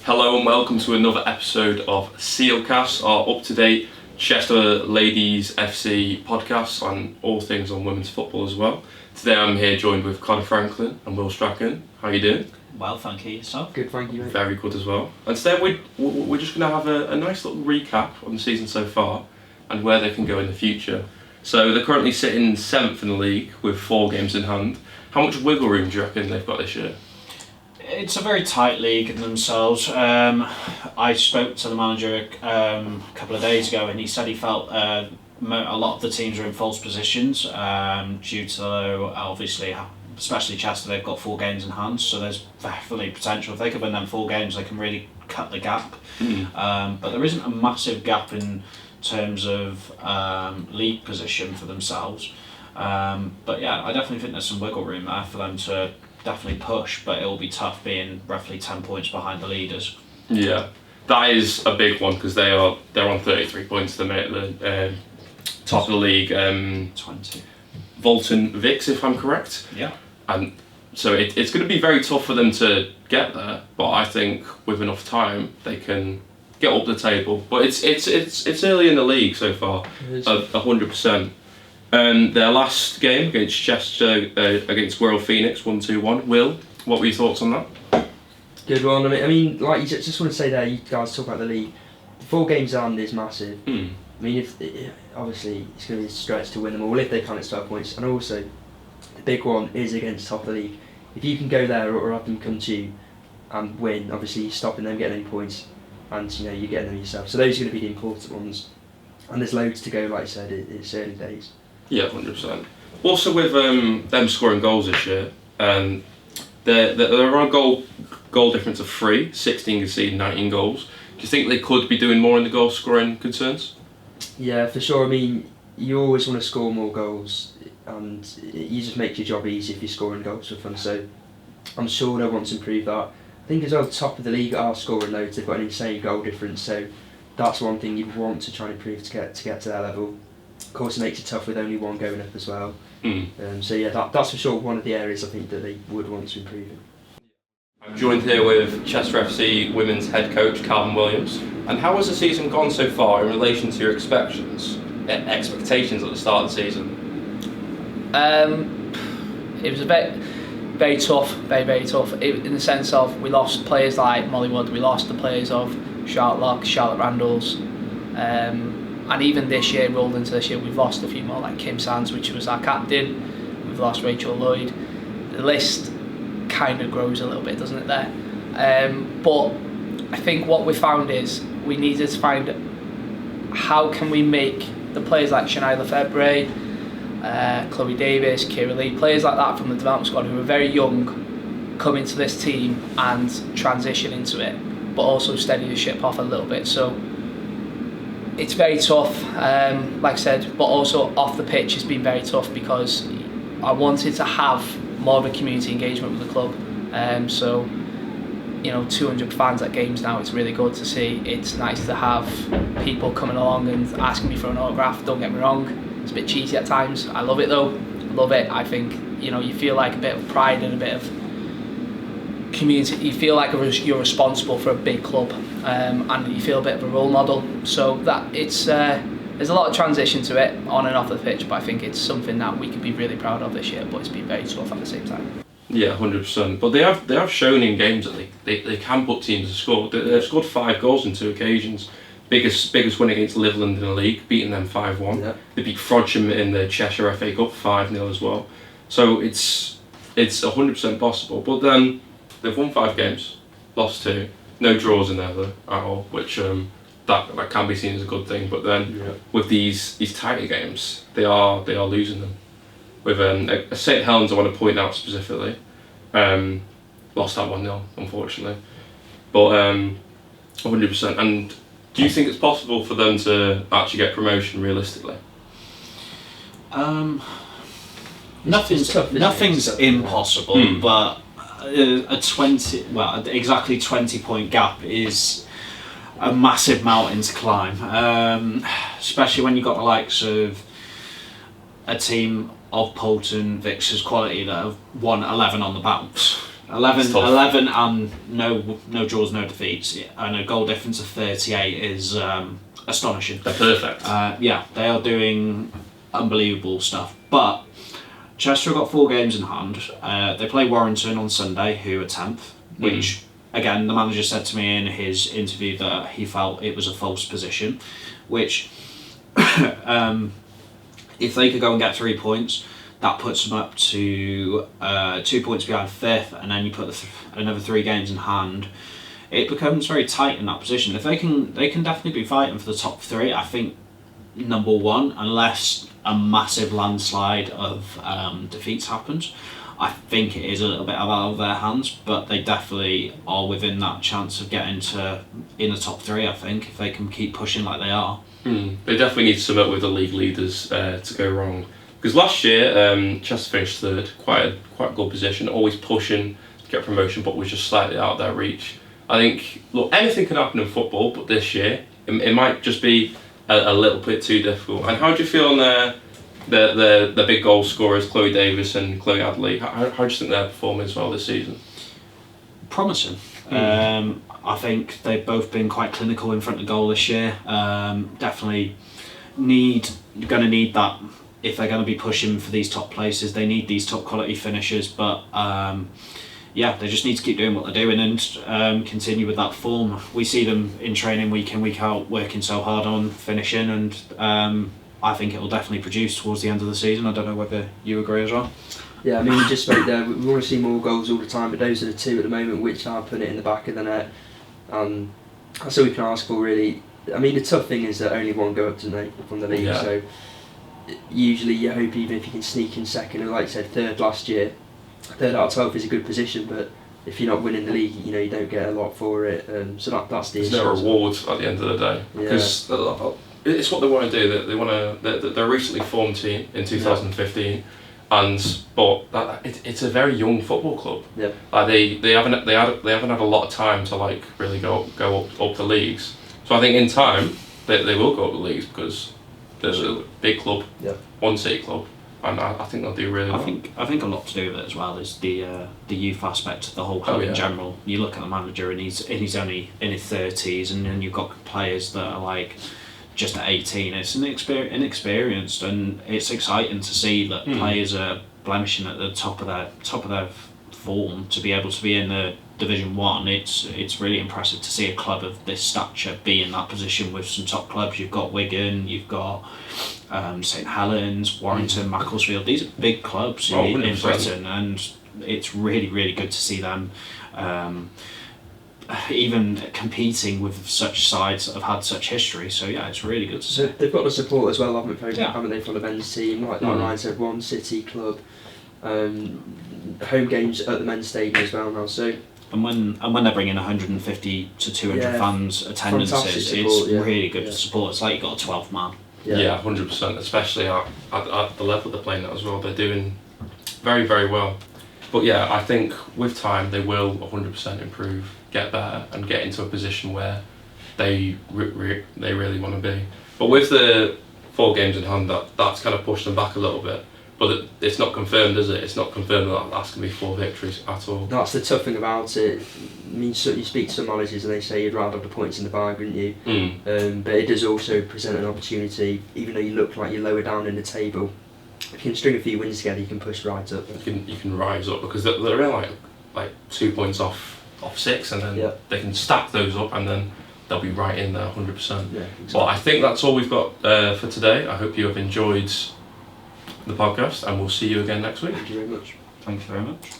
Hello and welcome to another episode of Sealcast, our up-to-date Chester Ladies FC podcast on all things on women's football as well. Today I'm here joined with Connor Franklin and Will Strachan. How are you doing? Well, thank you. Yourself? Good, thank you, mate. Very good as well. And today we're just going to have a nice little recap on the season so far and where they can go in the future. So they're currently sitting 7th in the league with 4 games in hand. How much wiggle room do you reckon they've got this year? It's a very tight league in themselves. I spoke to the manager a couple of days ago and he said he felt a lot of the teams are in false positions due to, obviously, especially Chester, they've got 4 games in hand, so there's definitely potential. If they could win them 4 games, they can really cut the gap. But there isn't a massive gap in terms of league position for themselves. But yeah, I definitely think there's some wiggle room there for them to definitely push, but it'll be tough being roughly 10 points behind the leaders. Yeah, that is a big one because they're on 33 points at the top of the league. 20. Volton Vix, if I'm correct. Yeah. And so it's going to be very tough for them to get there, but I think with enough time they can get up the table. But it's early in the league so far, 100%. Their last game against Chester, against Royal Phoenix, 1-2-1. Will, what were your thoughts on that? Good one. I mean, like you just want to say there, you guys talk about the league. 4 games on is massive. I mean, obviously it's going to be a stretch to win them all if they can't at 12 points. And also, the big one is against top of the league. If you can go there or have them come to you and win, obviously you're stopping them getting any points, and you're getting them yourself. So those are going to be the important ones. And there's loads to go, like I said, it's early days. Yeah, 100%. Also with them scoring goals this year, they're on goal difference of 3, 16 conceded, 19 goals. Do you think they could be doing more in the goal scoring concerns? Yeah, for sure. I mean, you always want to score more goals, and you just make your job easy if you're scoring goals for fun. So I'm sure they'll want to improve that. I think as well, the top of the league are scoring loads. They've got an insane goal difference, so that's one thing you'd want to try and improve to get to their level. Of course, it makes it tough with only one going up as well. So yeah, that's for sure one of the areas I think that they would want to improve in. I'm joined here with Chester FC women's head coach Calvin Williams. And how has the season gone so far in relation to your expectations at the start of the season? It was a bit very tough, very tough. In the sense of we lost players like Molly Wood, we lost the players of Charlotte Locke, Charlotte Randalls. And even this year, rolled into this year, we've lost a few more, like Kim Sands, which was our captain. We've lost Rachel Lloyd. The list kind of grows a little bit, doesn't it, there? But I think what we found is we needed to find how can we make the players like Shania Lefebvre, Chloe Davis, Kira Lee, players like that from the development squad who are very young, come into this team and transition into it, but also steady the ship off a little bit. So it's very tough, like I said, but also off the pitch it's been very tough because I wanted to have more of a community engagement with the club. So 200 fans at games now, it's really good to see. It's nice to have people coming along and asking me for an autograph. Don't get me wrong, it's a bit cheesy at times. I love it though, I love it. I think you feel like a bit of pride and a bit of community. You feel like you're responsible for a big club, and you feel a bit of a role model. So that there's a lot of transition to it on and off the pitch, but I think it's something that we could be really proud of this year. But it's been very tough at the same time. Yeah, 100%. But they have shown in games that they can put teams to score. They've scored 5 goals on 2 occasions. Biggest win against Liverland in the league, beating them 5-1. Yeah. They beat Frodsham in the Cheshire FA Cup 5-0 as well. So it's 100% possible. But then they've won 5 games, lost 2, no draws in there though at all, which that can be seen as a good thing. But then with these tighter games, they are losing them. With St Helens, I want to point out specifically, lost that 1-0 unfortunately. But 100%. And do you think it's possible for them to actually get promotion realistically? Nothing's impossible, but exactly 20 point gap is a massive mountain to climb, especially when you've got the likes of a team of Polton Vix's quality that have won 11 on the bounce. 11 and no draws, no defeats, and a goal difference of 38 is astonishing. They're perfect. Yeah, they are doing unbelievable stuff. But Chester have got 4 games in hand. They play Warrington on Sunday, who are 10th, which, again, the manager said to me in his interview that he felt it was a false position, which, if they could go and get 3 points, that puts them up to 2 points behind 5th, and then you put another 3 games in hand. It becomes very tight in that position. If they can definitely be fighting for the top 3. I think number 1, unless a massive landslide of defeats happens, I think it is a little bit out of their hands. But they definitely are within that chance of getting in the top 3. I think if they can keep pushing like they are. They definitely need to submit with the league leaders to go wrong. Because last year, Chester finished 3rd, quite a good position, always pushing to get promotion, but was just slightly out of their reach. I think, look, anything can happen in football, but this year, it might just be a little bit too difficult. And how do you feel on the big goal scorers, Chloe Davis and Chloe Adley? How do you think they're performing as well this season? Promising. I think they've both been quite clinical in front of goal this year. Definitely going to need that. If they're going to be pushing for these top places, they need these top quality finishers. But yeah, they just need to keep doing what they're doing and continue with that form. We see them in training week in, week out, working so hard on finishing, and I think it will definitely produce towards the end of the season. I don't know whether you agree as well. Yeah, I mean, we just spoke there. We want to see more goals all the time, but those are the 2 at the moment which are putting it in the back of the net. That's all we can ask for, really. I mean, the tough thing is that only 1 go up tonight from the league, so usually you hope even if you can sneak in 2nd, and like you said, 3rd last year, 3rd out of 12 is a good position, but if you're not winning the league, you don't get a lot for it. So that's the issue. There's no reward at the end of the day, because it's what they want to do. They want to. They're a recently formed team in 2015, but it's a very young football club. Yeah. They haven't had a lot of time to really go up the leagues. So I think in time they will go up the leagues because there's a big club, one city club, and I think they'll do really well. I think a lot to do with it as well is the youth aspect of the whole club in general. You look at the manager and he's only in his 30s, and then you've got players that are just at 18. It's inexperienced, and it's exciting to see that players are blemishing at the top of their form to be able to be in the Division 1. It's really impressive to see a club of this stature be in that position with some top clubs. You've got Wigan, you've got St Helens, Warrington, Macclesfield. These are big clubs in Britain, and it's really, really good to see them even competing with such sides that have had such history. So yeah, it's really good to see. They've got the support as well, haven't they, from the men's team? Like Ryan said, one city club, home games at the men's stadium as well now. So. And when they're bringing 150 to 200 fans attendances, it's really good support. It's like you got a 12th man. Yeah, 100%. Especially at the level they're playing at as well. They're doing very, very well. But yeah, I think with time they will 100% improve, get better, and get into a position where they really want to be. But with the 4 games in hand, that's kind of pushed them back a little bit. But it's not confirmed, is it? It's not confirmed that that's going to be 4 victories at all. That's the tough thing about it. I mean, so you speak to some managers and they say you'd rather have the points in the bag, wouldn't you? But it does also present an opportunity, even though you look like you're lower down in the table. If you can string a few wins together, you can push right up. You can rise up, because they're in like 2 points off 6, and then they can stack those up, and then they'll be right in there 100%. Yeah, exactly. Well, I think that's all we've got for today. I hope you have enjoyed the podcast, and we'll see you again next week. Thank you very much. Thank you very much.